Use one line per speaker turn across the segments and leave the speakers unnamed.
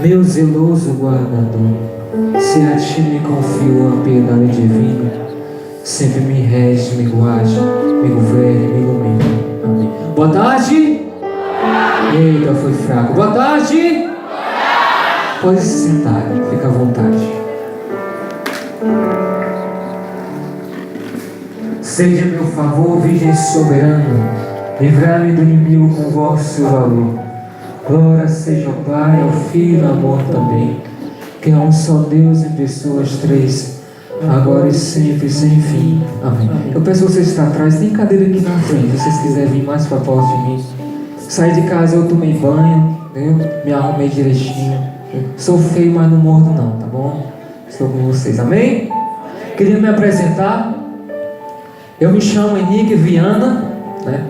Meu zeloso guardador, se a ti me confio a piedade divina, sempre me rege, me guarde, me governe, me ilumine. Amém. Boa tarde. Eita, foi fraco. Boa tarde. Pode se sentar, fica à vontade. Seja meu favor, Virgem soberana, livrai-me do inimigo com vosso valor. Glória seja ao Pai, ao Filho e ao amor também, que é um só Deus em pessoas três, agora e sempre, sem fim. Amém. Eu peço a vocês que estão atrás, tem cadeira aqui na frente, se vocês quiserem vir mais para perto de mim. Saí de casa, eu tomei banho, me arrumei direitinho. Sou feio, mas não mordo não, tá bom? Estou com vocês, amém? Queria me apresentar. Eu me chamo Henrique Viana, né?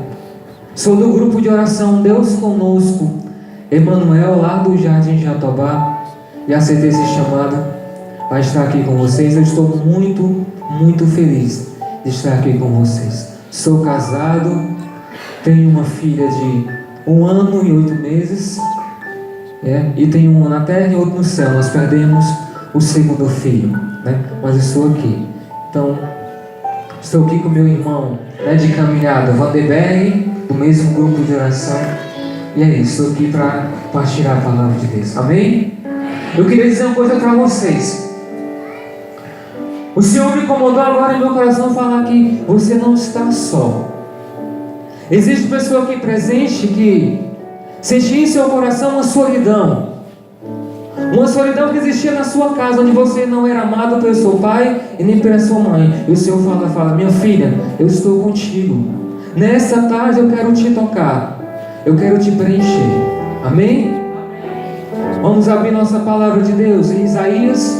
Sou do grupo de oração Deus Conosco, Emanuel, lá do Jardim Jatobá, e aceitei esse chamado para estar aqui com vocês. Eu estou muito, muito feliz de estar aqui com vocês. Sou casado, tenho uma filha de 1 ano e 8 meses, e tenho um na terra e outro no céu. Nós perdemos o segundo filho, né? Mas estou aqui. Então, estou aqui com meu irmão, de caminhada, Vanderberg, do mesmo grupo de oração. E é isso, estou aqui para partilhar a palavra de Deus. Amém? Eu queria dizer uma coisa para vocês. O Senhor me incomodou agora em meu coração falar que você não está só. Existe pessoa aqui presente que sentia em seu coração uma solidão. Uma solidão que existia na sua casa, onde você não era amado pelo seu pai e nem pela sua mãe. E o Senhor fala, minha filha, eu estou contigo. Nessa tarde eu quero te tocar. Eu quero te preencher. Amém? Vamos abrir nossa palavra de Deus em Isaías.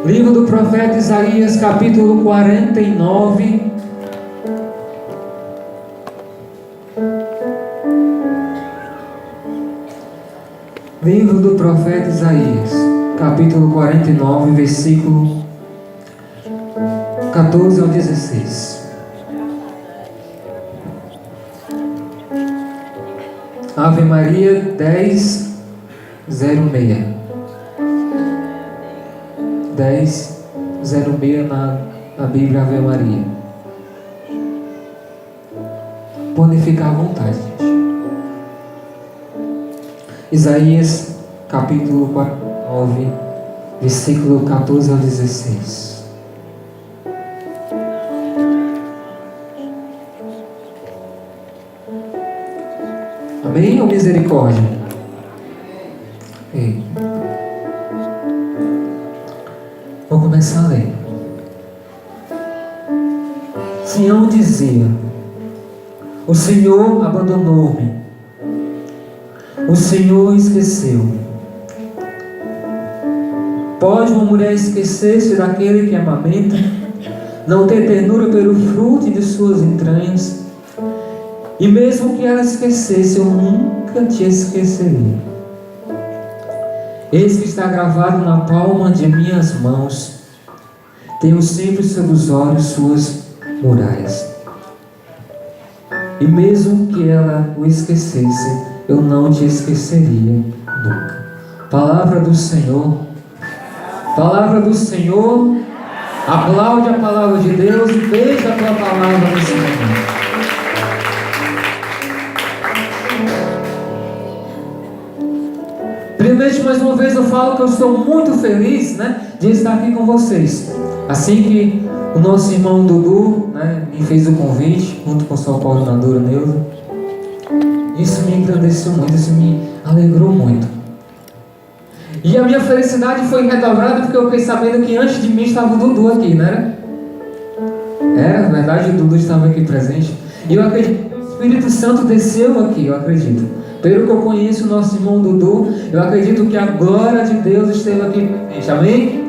Livro do profeta Isaías, capítulo 49. Livro do profeta Isaías, capítulo 49, versículo 14 ao 16. Ave Maria 10:06. 10:06 na Bíblia Ave Maria. Podem ficar à vontade, gente. Isaías capítulo 49, versículo 14 ao 16. Amém ou misericórdia? Vou começar a ler. Sião dizia: o Senhor abandonou-me, o Senhor esqueceu. Pode uma mulher esquecer-se daquele que amamenta, não ter ternura pelo fruto de suas entranhas? E mesmo que ela esquecesse, eu nunca te esqueceria. Eis que está gravado na palma de minhas mãos, tenho sempre sob os olhos suas muralhas. E mesmo que ela o esquecesse, eu não te esqueceria nunca. Palavra do Senhor. Palavra do Senhor. Aplaude a palavra de Deus e beija a tua palavra nesse momento. Primeiramente, mais uma vez eu falo que eu estou muito feliz, de estar aqui com vocês. Assim que o nosso irmão Dudu, me fez o convite, junto com sua coordenadora Neuza, isso me engrandeceu muito, isso me alegrou muito. E a minha felicidade foi redobrada porque eu fiquei sabendo que antes de mim estava o Dudu aqui, não era? Era, na verdade, o Dudu estava aqui presente. E eu acredito que o Espírito Santo desceu aqui, eu acredito. Pelo que eu conheço o nosso irmão Dudu, eu acredito que a glória de Deus esteve aqui presente. Amém?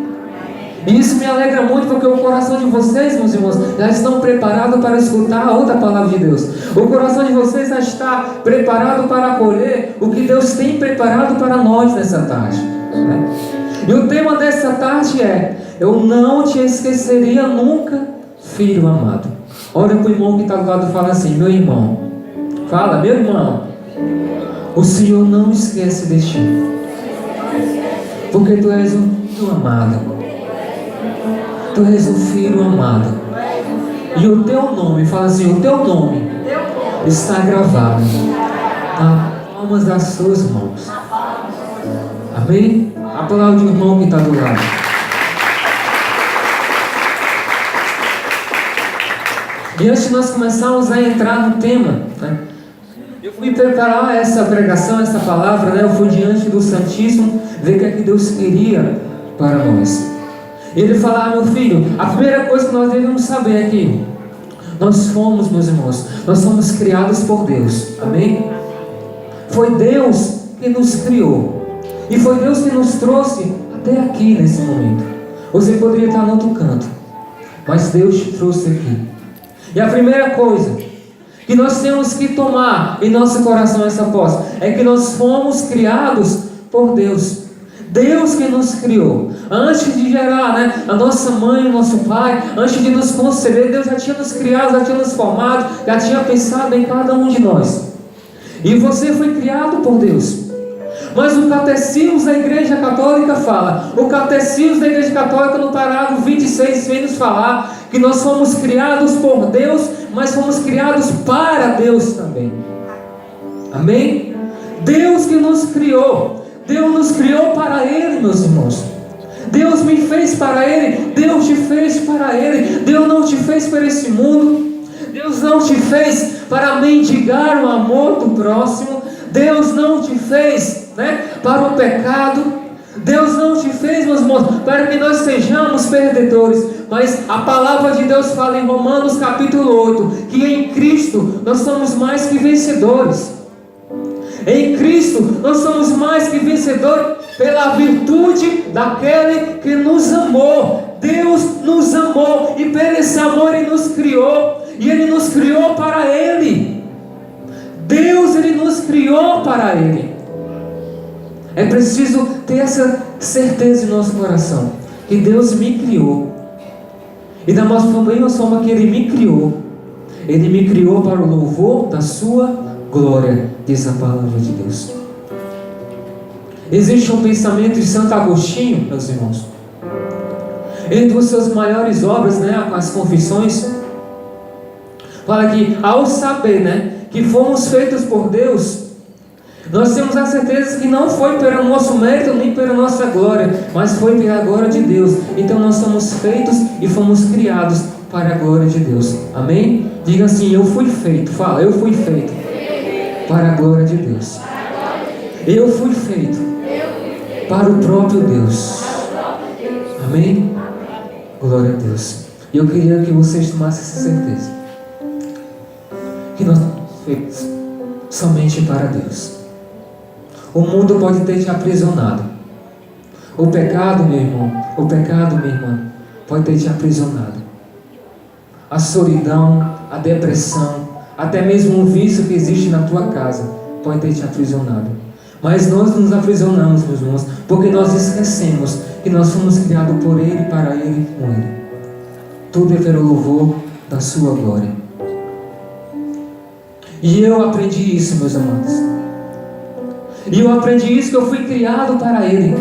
E isso me alegra muito porque o coração de vocês, meus irmãos, já estão preparados para escutar a outra palavra de Deus. O coração de vocês já está preparado para acolher o que Deus tem preparado para nós nessa tarde. E o tema dessa tarde é: eu não te esqueceria nunca, filho amado. Olha para o irmão que está do lado e fala assim: meu irmão, fala, meu irmão, o Senhor não esquece de ti, porque tu és um filho amado. Tu és um filho amado. E o teu nome, fala assim: o teu nome está gravado nas palmas das suas mãos. Amém? Aplaude o irmão que está do lado. E antes de nós começarmos a entrar no tema, eu fui preparar essa pregação, essa palavra, eu fui diante do Santíssimo ver o que é que Deus queria para nós. Ele fala: meu filho, a primeira coisa que nós devemos saber é que nós fomos, meus irmãos, nós somos criados por Deus. Amém? Foi Deus que nos criou. E foi Deus que nos trouxe até aqui nesse momento. Você poderia estar em outro canto, mas Deus te trouxe aqui. E a primeira coisa que nós temos que tomar em nosso coração essa posse é que nós fomos criados por Deus. Deus que nos criou. Antes de gerar, a nossa mãe, o nosso pai, antes de nos conceber, Deus já tinha nos criado, já tinha nos formado, já tinha pensado em cada um de nós. E você foi criado por Deus. Mas o Catecismo da Igreja Católica fala, o Catecismo da Igreja Católica no parágrafo 26 vem nos falar que nós fomos criados por Deus, mas fomos criados para Deus também. Amém? Deus que nos criou. Deus nos criou para Ele, meus irmãos. Deus me fez para Ele. Deus te fez para Ele. Deus não te fez para esse mundo. Deus não te fez para mendigar o amor do próximo. Deus não te fez para o pecado. Deus não te fez, meus irmãos, para que nós sejamos perdedores. Mas a palavra de Deus fala em Romanos capítulo 8 que em Cristo nós somos mais que vencedores. Em Cristo nós somos mais que vencedores pela virtude daquele que nos amou. Deus nos amou e por esse amor Ele nos criou. E Ele nos criou para Ele. Deus, Ele nos criou para Ele. É preciso ter essa certeza em nosso coração, que Deus me criou. E da mesma forma que Ele me criou para o louvor da sua glória, diz a palavra de Deus. Existe um pensamento de Santo Agostinho, meus irmãos. Entre as suas maiores obras, as Confissões, fala que ao saber, que fomos feitos por Deus, nós temos a certeza que não foi pelo nosso mérito nem pela nossa glória, mas foi pela glória de Deus. Então nós somos feitos e fomos criados para a glória de Deus. Amém? Diga assim: eu fui feito. Fala: eu fui feito para a glória de Deus. Eu fui feito para o próprio Deus. Amém? Glória a Deus. E eu queria que vocês tomassem essa certeza, que nós somos feitos somente para Deus. O mundo pode ter te aprisionado. O pecado, meu irmão, o pecado, minha irmã, pode ter te aprisionado. A solidão, a depressão, até mesmo um vício que existe na tua casa pode ter te aprisionado. Mas nós nos aprisionamos, meus irmãos, porque nós esquecemos que nós fomos criados por Ele, para Ele e com Ele. Tudo é pelo louvor da sua glória. E eu aprendi isso, meus amados. E eu aprendi isso, que eu fui criado para Ele.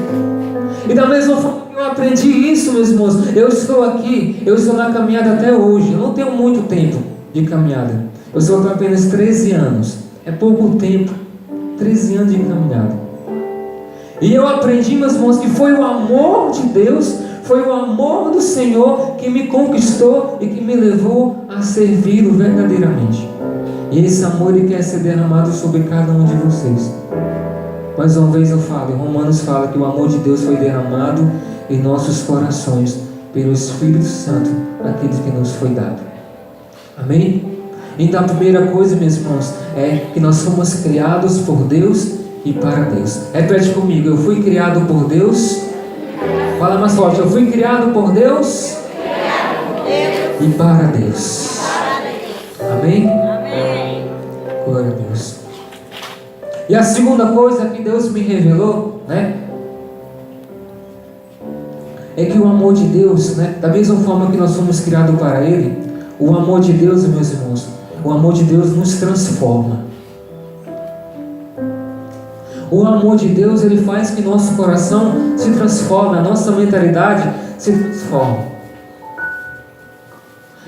E da mesma forma que eu aprendi isso, meus irmãos, eu estou aqui, eu estou na caminhada até hoje. Eu não tenho muito tempo de caminhada. Eu estou com apenas 13 anos. É pouco tempo. 13 anos de caminhada. E eu aprendi, meus irmãos, que foi o amor de Deus, foi o amor do Senhor que me conquistou e que me levou a servi-lo verdadeiramente. E esse amor Ele quer ser derramado sobre cada um de vocês. Mais uma vez eu falo, em Romanos fala que o amor de Deus foi derramado em nossos corações pelo Espírito Santo, aquele que nos foi dado. Amém? Então a primeira coisa, meus irmãos, é que nós fomos criados por Deus e para Deus. Repete comigo: eu fui criado por Deus. Fala mais forte: eu fui criado por Deus e para Deus. Amém? Glória a Deus. E a segunda coisa que Deus me revelou, é que o amor de Deus, da mesma forma que nós fomos criados para Ele, o amor de Deus, meus irmãos, o amor de Deus nos transforma. O amor de Deus, Ele faz que nosso coração se transforme, a nossa mentalidade se transforme.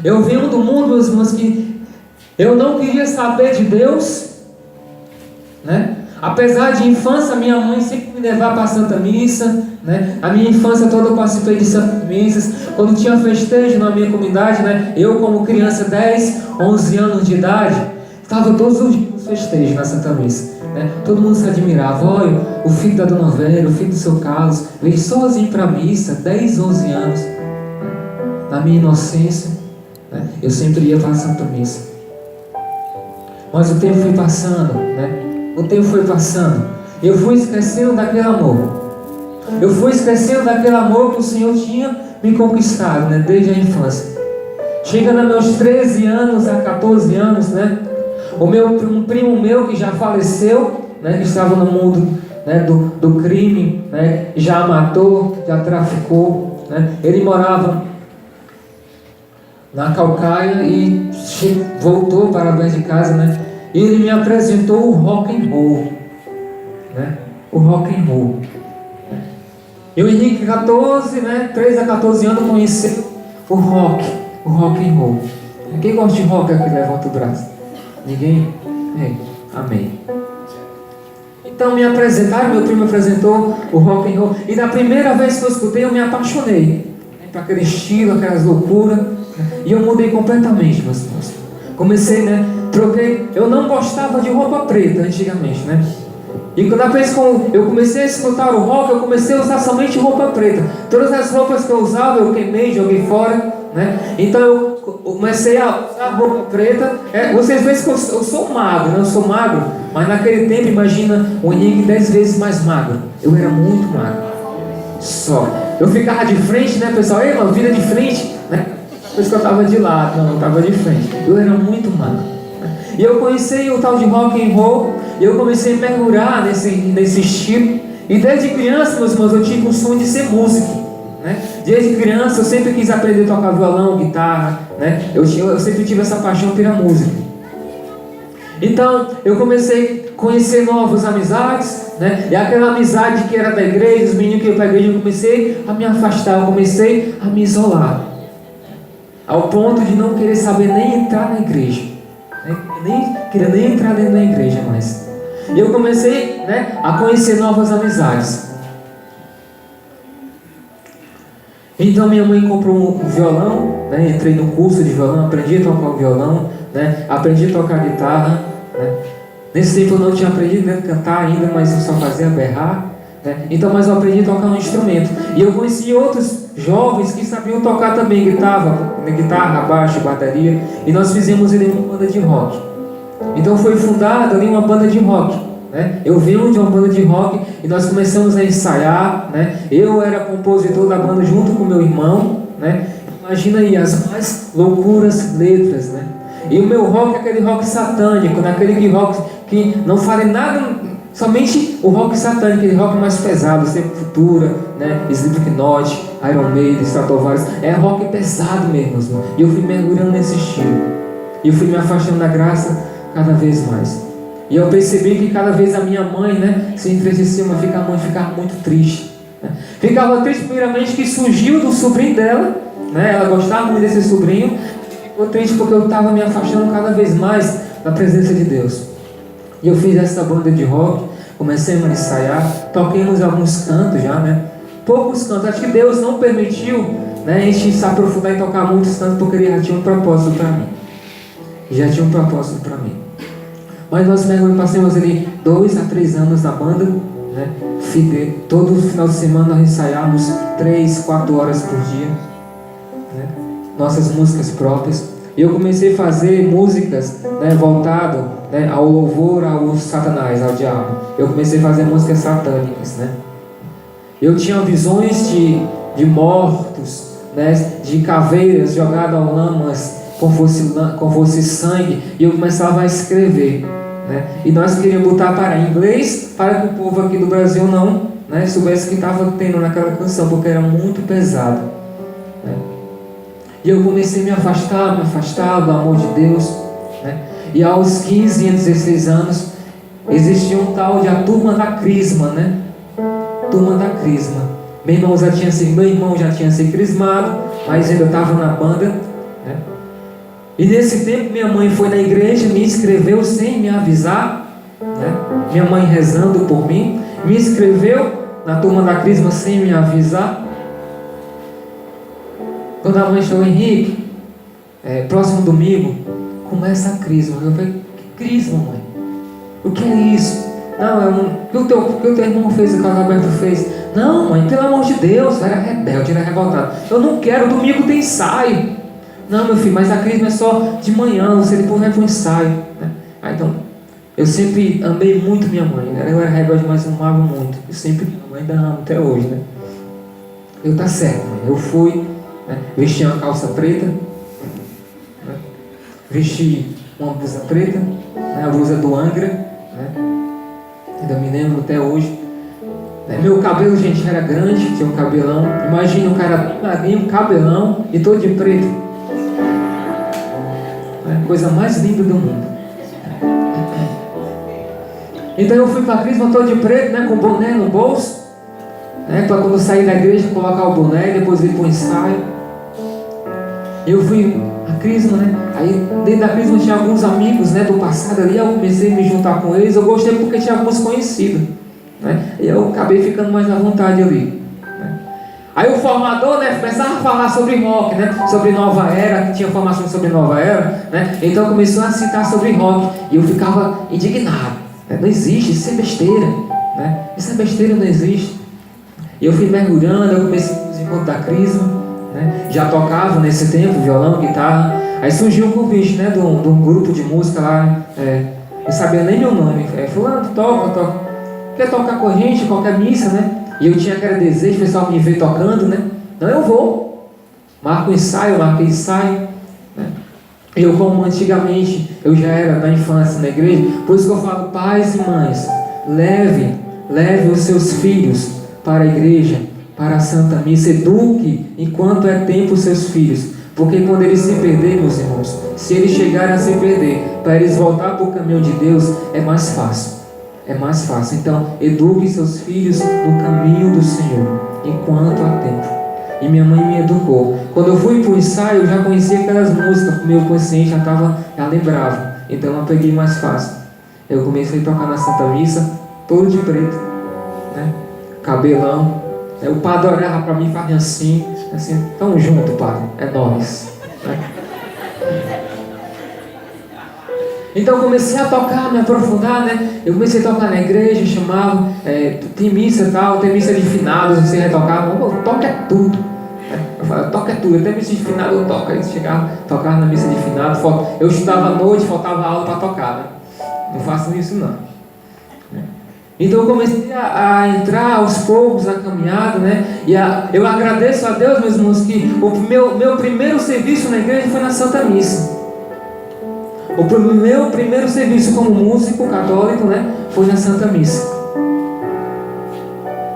Eu venho do mundo, meus irmãos, que eu não queria saber de Deus, apesar de infância, minha mãe sempre me levava para a Santa Missa, a minha infância toda eu participei de Santas Missas. Quando tinha festejo na minha comunidade, eu como criança, 10, 11 anos de idade, estava todos os dias no festejo na Santa Missa. Todo mundo se admirava: olha, o filho da Dona Vera, o filho do seu Carlos, veio sozinho para a missa, 10, 11 anos. Na minha inocência, eu sempre ia para a Santa Missa. Mas o tempo foi passando, o tempo foi passando. Eu fui esquecendo daquele amor. Eu fui esquecendo daquele amor que o Senhor tinha me conquistado, desde a infância. Chegando a meus 13 anos, a 14 anos, um primo meu que já faleceu, que estava no mundo do crime, já matou, já traficou, ele morava na Calcaia e voltou para dentro de casa, e ele me apresentou o rock and roll, o rock and roll. E o Henrique, 13 a 14 anos, conheceu o rock and roll. Quem gosta de rock aqui, levanta o braço. Ninguém? Amém. Então me apresentaram, meu primo apresentou o rock and roll. E na primeira vez que eu escutei, eu me apaixonei para aquele estilo, aquelas loucuras. E eu mudei completamente, meus irmãos. Comecei, troquei. Eu não gostava de roupa preta antigamente, E cada vez que eu comecei a escutar o rock, eu comecei a usar somente roupa preta. Todas as roupas que eu usava, eu queimei, joguei fora, Então eu comecei a usar roupa preta. Vocês veem que eu sou magro, eu sou magro. Mas naquele tempo, imagina o Henrique 10 vezes mais magro. Eu era muito magro. Só. Eu ficava de frente, pessoal? Ei, mano, vira de frente, Por isso que eu estava de lado, não, eu estava de frente. Eu era muito magro. E eu conheci o tal de rock and roll. E eu comecei a mergulhar nesse estilo. E desde criança, meus irmãos, eu tive um sonho de ser músico, Desde criança eu sempre quis aprender a tocar violão, guitarra, Eu sempre tive essa paixão pela música. Então eu comecei a conhecer novas amizades, E aquela amizade que era da igreja, os meninos que iam para a igreja, eu comecei a me afastar, eu comecei a me isolar. Ao ponto de não querer saber nem entrar na igreja, nem queria nem entrar dentro da igreja mais. E eu comecei, a conhecer novas amizades. Então minha mãe comprou um violão, entrei no curso de violão, aprendi a tocar o violão, aprendi a tocar guitarra, Nesse tempo eu não tinha aprendido a cantar ainda, mas eu só fazia berrar, né? Então, mas eu aprendi a tocar um instrumento. E eu conheci outros jovens que sabiam tocar também guitarra, baixo, bateria. E nós fizemos ali uma banda de rock. Então foi fundada ali uma banda de rock, né? Eu venho de uma banda de rock e nós começamos a ensaiar, né? Eu era compositor da banda junto com meu irmão, né? Imagina aí as mais loucuras letras, né? E o meu rock é aquele rock satânico, naquele rock que não fala nada, somente o rock satânico, aquele rock mais pesado, Sepultura, né? Slipknot, Iron Maiden, Stratovarius, é rock pesado mesmo. E eu fui mergulhando nesse estilo. E eu fui me afastando da graça cada vez mais. E eu percebi que cada vez a minha mãe, né, se entristecia, mas a mãe ficava muito triste, né? Ficava triste primeiramente que surgiu do sobrinho dela, né? Ela gostava muito desse sobrinho. Ficou triste porque eu estava me afastando cada vez mais da presença de Deus. E eu fiz essa banda de rock, comecei a ensaiar, toquemos alguns cantos já, né? Poucos cantos, acho que Deus não permitiu, né, a gente se aprofundar e tocar muitos cantos porque Ele já tinha um propósito para mim. Já tinha um propósito para mim. Mas nós passamos ali 2 a 3 anos na banda, né? Todo final de semana nós ensaiávamos 3, 4 horas por dia, né? Nossas músicas próprias. E eu comecei a fazer músicas, né, voltado, né, ao louvor, ao Satanás, ao diabo. Eu comecei a fazer músicas satânicas, né? Eu tinha visões de mortos, né, de caveiras jogadas ao lamas com fosse sangue, e eu começava a escrever, né? E nós queríamos botar para inglês, para que o povo aqui do Brasil não, né, soubesse que estava tendo naquela canção, porque era muito pesado, né? E eu comecei a me afastar do amor de Deus, né? E aos 15 e 16 anos existia um tal de a turma da crisma, né? Turma da crisma. Meu irmão já tinha se crismado, mas ainda estava na banda, né? E nesse tempo minha mãe foi na igreja, me inscreveu sem me avisar, né? Minha mãe rezando por mim, me inscreveu na turma da crisma sem me avisar. Quando a mãe falou: Henrique, próximo domingo começa a crisma. Eu falei: que crisma, mãe? O que é isso? Não, o que o teu irmão fez, o que o Roberto fez. Não, mãe, pelo amor de Deus, eu era rebelde, era revoltado. Eu não quero, domingo tem ensaio. Não, meu filho, mas a crisma é só de manhã, você depois vai para o ensaio, né? Então, eu sempre amei muito minha mãe, né? Eu era rebelde, mas eu amava muito. Eu sempre amo, ainda amo até hoje, né? Eu tá certo, mãe. Eu fui, né? Vesti uma calça preta, né? Vesti uma blusa preta, né? A blusa do Angra, né? Ainda me lembro até hoje. Meu cabelo, gente, era grande, tinha um cabelão. Imagina um cara magrinho, um cabelão e todo de preto. Coisa mais linda do mundo. Então eu fui para a crisma todo de preto, né, com boné no bolso, né, para quando sair da igreja colocar o boné e depois ir para o ensaio. Eu fui à crisma, né? Aí dentro da crisma tinha alguns amigos, né, do passado ali. Eu comecei a me juntar com eles. Eu gostei porque tinha alguns conhecidos, né? E eu acabei ficando mais à vontade ali, né? Aí o formador, né, começava a falar sobre rock, né, sobre Nova Era, que tinha formação sobre Nova Era, né? Então começou a citar sobre rock e eu ficava indignado, né? Não existe, isso é besteira, né? Isso é besteira, não existe. E eu fui mergulhando, eu comecei os encontros da crisma, né? Já tocava nesse tempo violão, guitarra. Aí surgiu um convite, né, de um grupo de música lá, não sabia nem meu nome. Fulano, toca. Quer tocar com a gente, qualquer missa, né? E eu tinha aquele desejo, o pessoal me ver tocando, né? Não, eu vou. Marquei ensaio, né? Eu, como antigamente, eu já era na infância na igreja, por isso que eu falo: pais e mães, leve os seus filhos para a igreja, para a Santa Missa, eduque enquanto é tempo os seus filhos, porque quando eles se perderem, meus irmãos, se eles chegarem a se perder, para eles voltar para o caminho de Deus, é mais fácil. É mais fácil. Então, eduque seus filhos no caminho do Senhor, enquanto há tempo. E minha mãe me educou. Quando eu fui para o ensaio, eu já conhecia aquelas músicas, o meu consciente já lembrava. Então, eu peguei mais fácil. Eu comecei a tocar na Santa Missa, todo de preto, né? Cabelão. O padre olhava para mim e fazia assim, tamo junto, padre, é nóis, né? Então eu comecei a tocar, me aprofundar, né? Eu comecei a tocar na igreja, chamava, tem missa e tal, tem missa de finados, você vai tocar, toca é tudo. Eu falava, toca é tudo, até missa de finado eu toco. Aí chegava, tocava na missa de finado, eu estudava à noite, faltava aula para tocar, né? Não faço isso não. Então eu comecei a entrar aos poucos na caminhada, né? E eu agradeço a Deus, meus irmãos, que o meu primeiro serviço na igreja foi na Santa Missa. O meu primeiro serviço como músico católico, né, foi na Santa Missa.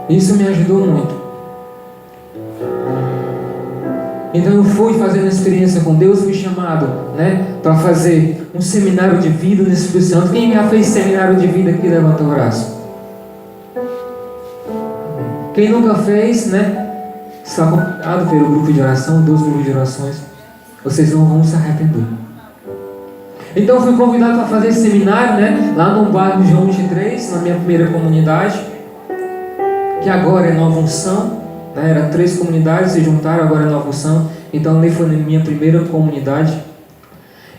Isso me ajudou muito. Então eu fui fazendo experiência com Deus, fui chamado, né, para fazer um seminário de vida no Espírito Santo. Quem já fez seminário de vida aqui, levanta o braço. Quem nunca fez, né, está convidado pelo grupo de oração, 2 grupos de orações. Vocês não vão se arrepender. Então eu fui convidado para fazer esse seminário, né, lá no bairro João 23, na minha primeira comunidade, que agora é Nova Unção, né, eram 3 comunidades, se juntaram, agora é Nova Unção. Então ali foi na minha primeira comunidade.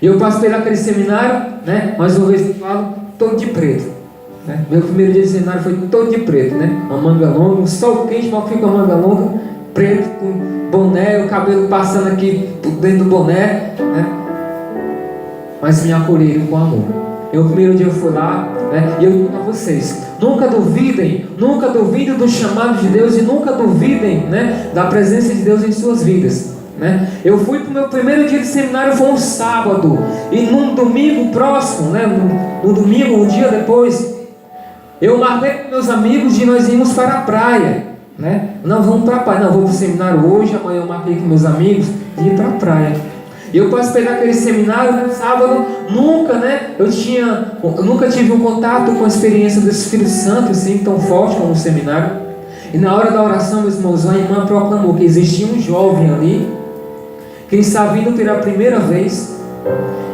E eu participei daquele seminário, né, mais uma vez eu falo, todo de preto, né. Meu primeiro dia de seminário foi todo de preto, né, uma manga longa, um sol quente, mal fica uma manga longa, preto, com boné, o cabelo passando aqui dentro do boné, né. Mas me acolheram com amor. O primeiro dia eu fui lá, né, e eu digo a vocês, nunca duvidem do chamado de Deus e nunca duvidem, né, da presença de Deus em suas vidas, né. Eu fui para o meu primeiro dia de seminário, foi um sábado, e num domingo próximo, né, no domingo, um dia depois, eu marquei com meus amigos de nós irmos para a praia, né. Não, vamos para a praia, não, vou para o seminário hoje, amanhã eu marquei com meus amigos de ir para a praia. Eu participei daquele seminário no sábado, eu nunca tive um contato com a experiência do Espírito Santo assim tão forte como o seminário. E na hora da oração, meus irmãos, a irmã proclamou que existia um jovem ali, que está vindo pela primeira vez,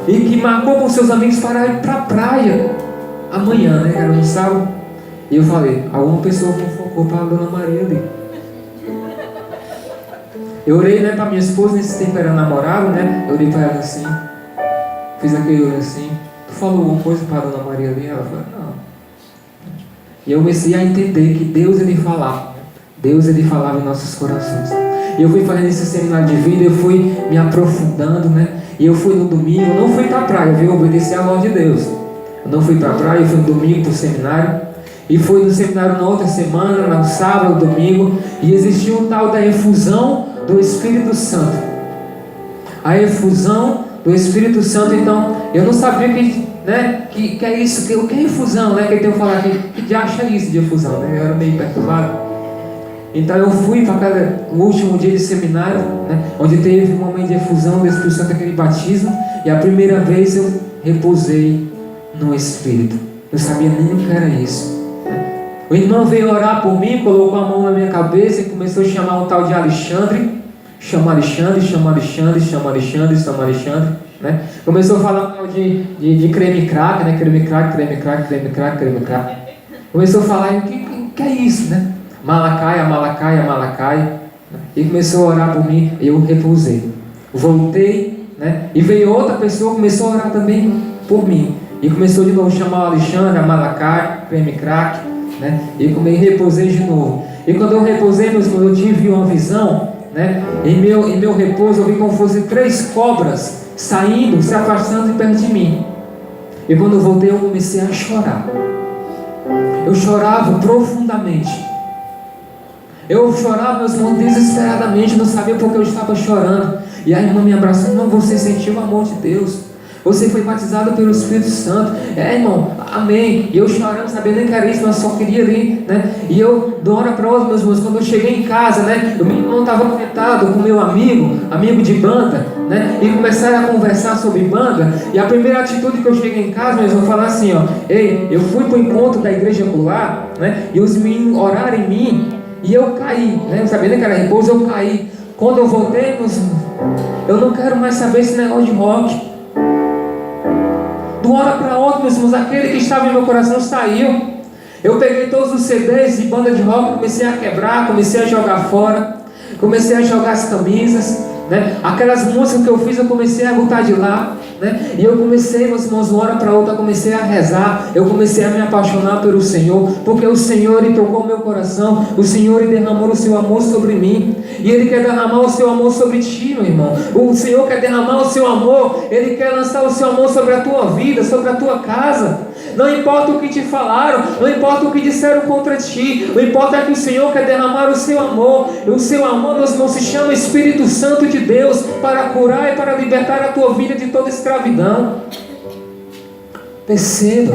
e que marcou com seus amigos para ir para a praia amanhã, né? Era no sábado. E eu falei, alguma pessoa fofocou para a Dona Maria ali. Eu orei, né, para minha esposa, nesse tempo era namorado, né? Eu orei para ela assim, fiz aquele olho assim. Tu falou alguma coisa para a Dona Maria ali? Ela falou, não. E eu comecei a entender que Deus, Ele falava. Deus, Ele falava em nossos corações. E eu fui fazendo esse seminário de vida, eu fui me aprofundando, né? E eu fui no domingo, eu não fui para a praia, viu? Eu obedeci à voz de Deus. Eu não fui para a praia, eu fui no domingo para o seminário. E fui no seminário na outra semana, no sábado, domingo. E existia um tal da efusão do Espírito Santo. A efusão do Espírito Santo. Então eu não sabia que é isso, o que é efusão, né? Que ele tem que falar que já acha isso de efusão, né? Eu era meio perturbado. Então eu fui para o último dia de seminário, né? Onde teve um momento de efusão do Espírito Santo, aquele batismo. E a primeira vez eu repousei no Espírito. Eu sabia nem o que era isso. O irmão veio orar por mim, colocou a mão na minha cabeça e começou a chamar um tal de Alexandre. Chama Alexandre, chama Alexandre, chama Alexandre, chama Alexandre, né? Começou a falar um tal de creme crack, né? Creme crack, creme crack, creme crack, creme crack. Começou a falar, o que é isso, né? Malacaia, Malacaia, Malacaia. E começou a orar por mim, e eu repousei. Voltei, né? E veio outra pessoa, começou a orar também por mim. E começou de novo a chamar o Alexandre, a Malacaia, creme crack, né? E repousei de novo. E quando eu repousei, meus irmãos, eu tive uma visão, né? Em meu repouso eu vi como fossem 3 cobras saindo, se afastando de perto de mim. E quando eu voltei, eu comecei a chorar. Eu chorava profundamente. Eu chorava, meus irmãos, desesperadamente. Não sabia porque eu estava chorando. E a irmã me abraçou. Não, você sentiu o amor de Deus. Você foi batizado pelo Espírito Santo. Irmão, amém. E eu chorando, sabia nem que era isso, mas só queria ali, né? E eu, de uma hora para outra, meus irmãos, quando eu cheguei em casa, né? O meu irmão estava conectado com meu amigo de banda, né? E começaram a conversar sobre banda. E a primeira atitude que eu cheguei em casa, meus irmãos, falar assim, ó. Ei, eu fui para o encontro da igreja pular, né? E os meninos oraram em mim. E eu caí, né? Eu sabia nem que era repouso, eu caí. Quando eu voltei, meus irmãos, eu não quero mais saber esse negócio de rock. De uma hora para outra, meus irmãos, aquele que estava em meu coração saiu. Eu peguei todos os CDs de banda de rock, comecei a quebrar, comecei a jogar fora, comecei a jogar as camisas, né? Aquelas músicas que eu fiz, eu comecei a botar de lá, né? E eu comecei, meus irmãos, uma hora para outra, eu comecei a rezar, eu comecei a me apaixonar pelo Senhor, porque o Senhor, Ele tocou meu coração, o Senhor, Ele derramou o seu amor sobre mim, e Ele quer derramar o seu amor sobre ti, meu irmão. O Senhor quer derramar o seu amor, Ele quer lançar o seu amor sobre a tua vida, sobre a tua casa. Não importa o que te falaram, não importa o que disseram contra ti, o importa é que o Senhor quer derramar o seu amor. E o seu amor, meus irmãos, se chama Espírito Santo de Deus, para curar e para libertar a tua vida de toda escravidão. Perceba.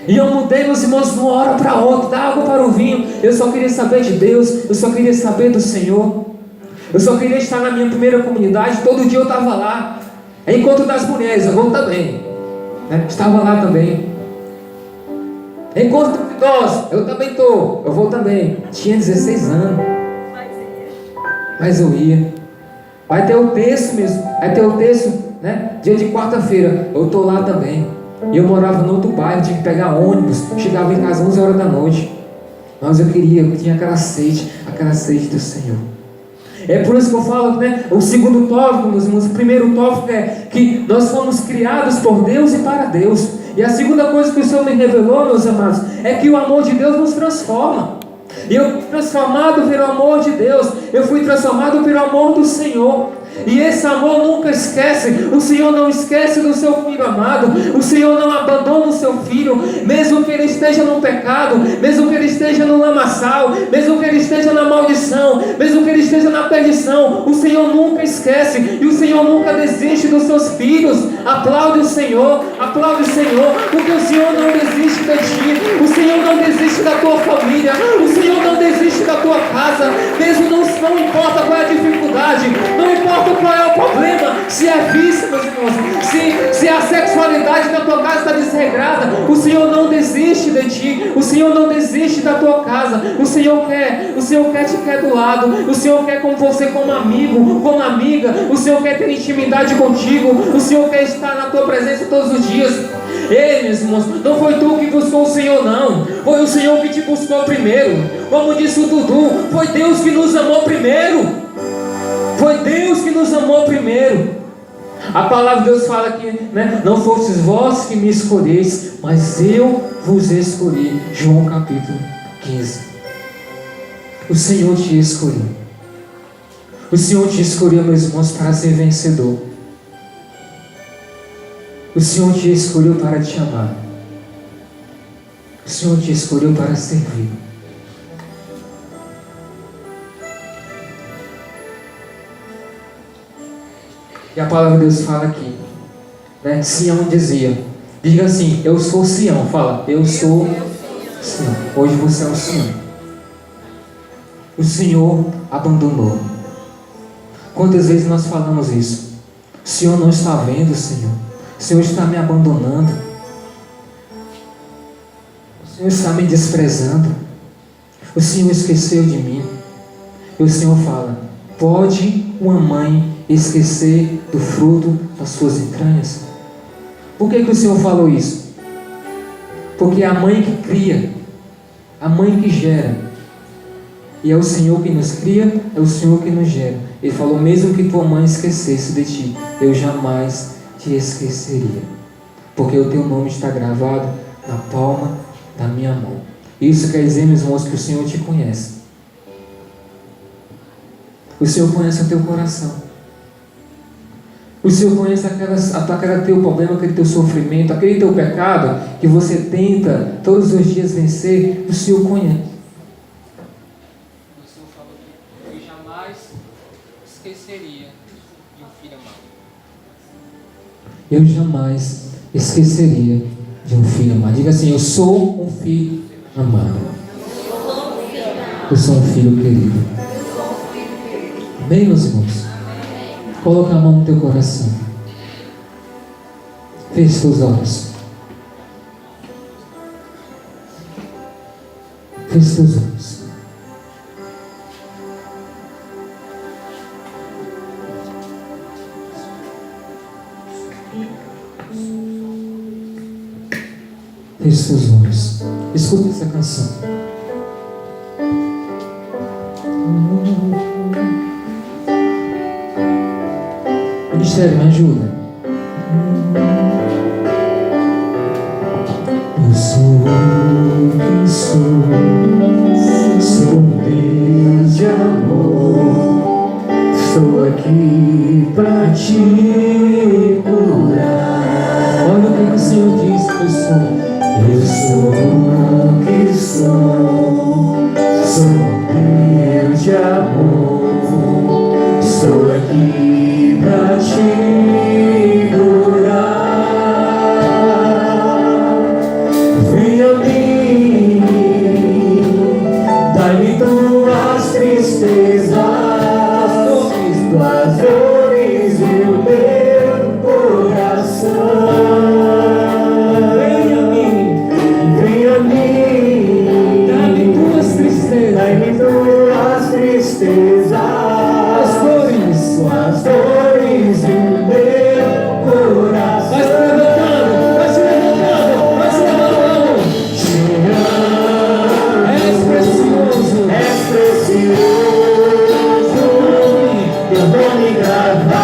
E eu mudei, meus irmãos, de uma hora para outra, da água para o vinho. Eu só queria saber de Deus, eu só queria saber do Senhor. Eu só queria estar na minha primeira comunidade, todo dia eu estava lá. Encontro das mulheres, eu vou também, né? Estava lá também. Encontro dos idosos, eu também estou, eu vou também. Tinha 16 anos, mas eu ia. Vai ter o texto mesmo, vai ter o texto, né? Dia de quarta-feira, eu estou lá também. E eu morava no outro bairro, tinha que pegar ônibus, chegava em casa 11 horas da noite. Mas eu tinha aquela sede do Senhor. É por isso que eu falo, né? O segundo tópico, meus irmãos, o primeiro tópico é que nós fomos criados por Deus e para Deus. E a segunda coisa que o Senhor me revelou, meus amados, é que o amor de Deus nos transforma. E eu fui transformado pelo amor de Deus. Eu fui transformado pelo amor do Senhor. E esse amor nunca esquece. O Senhor não esquece do seu filho amado. O Senhor não abandona o seu filho, mesmo que ele esteja no pecado, mesmo que ele esteja no lamaçal, mesmo que ele esteja na maldição, mesmo que ele esteja na perdição. O Senhor nunca esquece. E o Senhor nunca desiste dos seus filhos. Aplaude o Senhor, porque o Senhor não desiste de ti. O Senhor não desiste da tua família. O Senhor não desiste da tua casa. Mesmo não importa qual é a dificuldade, não importa qual é o problema, se é vício, meus irmãos, se a sexualidade da tua casa está desregrada, o Senhor não desiste de ti, o Senhor não desiste da tua casa. O Senhor te quer do lado, o Senhor quer com você como amigo, como amiga, o Senhor quer ter intimidade contigo, o Senhor quer estar na tua presença todos os dias. Ei, meus irmãos, não foi tu que buscou o Senhor, não, foi o Senhor que te buscou primeiro. Como disse o Dudu, foi Deus que nos amou primeiro. Foi Deus que nos amou primeiro. A palavra de Deus fala que, né, não fostes vós que me escolheis, mas eu vos escolhi. João capítulo 15. O Senhor te escolheu. O Senhor te escolheu, meus irmãos, para ser vencedor. O Senhor te escolheu para te amar. O Senhor te escolheu para servir. E a palavra de Deus fala aqui, né? Sião dizia, diga assim, eu sou Sião. Fala, eu sou Sião. Hoje você é o Sião. O Senhor abandonou. Quantas vezes nós falamos isso? O Senhor não está vendo, Senhor. O Senhor está me abandonando. O Senhor está me desprezando. O Senhor esqueceu de mim. E o Senhor fala, pode uma mãe esquecer do fruto das suas entranhas? Por que o Senhor falou isso? Porque é a mãe que cria, a mãe que gera, e é o Senhor que nos cria, é o Senhor que nos gera. Ele falou, mesmo que tua mãe esquecesse de ti, eu jamais te esqueceria, porque o teu nome está gravado na palma da minha mão. Isso quer dizer, meus irmãos, que o Senhor te conhece. O Senhor conhece o teu coração. O Senhor conhece aquele teu problema, aquele teu sofrimento, aquele teu pecado que você tenta todos os dias vencer. O Senhor conhece. O Senhor falou que eu jamais esqueceria de um filho amado. Eu jamais esqueceria de um filho amado. Diga assim, eu sou um filho amado. Eu sou um filho querido. Amém, meus irmãos? Coloca a mão no teu coração. Feche teus olhos. Feche teus olhos. Feche teus olhos. Escuta essa canção. sério, me ajuda. Eu sou quem sou um Deus de amor. Estou aqui pra te curar. Olha o que o Senhor diz que eu sou. Eu sou o que sou um Deus de amor. Estou aqui pra te curar. Vem a mim, dai-me tuas tristezas, tuas dores e o teu coração. Vem a mim, dai-me tuas tristezas, dai-me tuas tristezas, as dores e o teu coração. Vai se levantando, vai se levantando, vai se levantando. Te amo, és precioso, teu nome gravado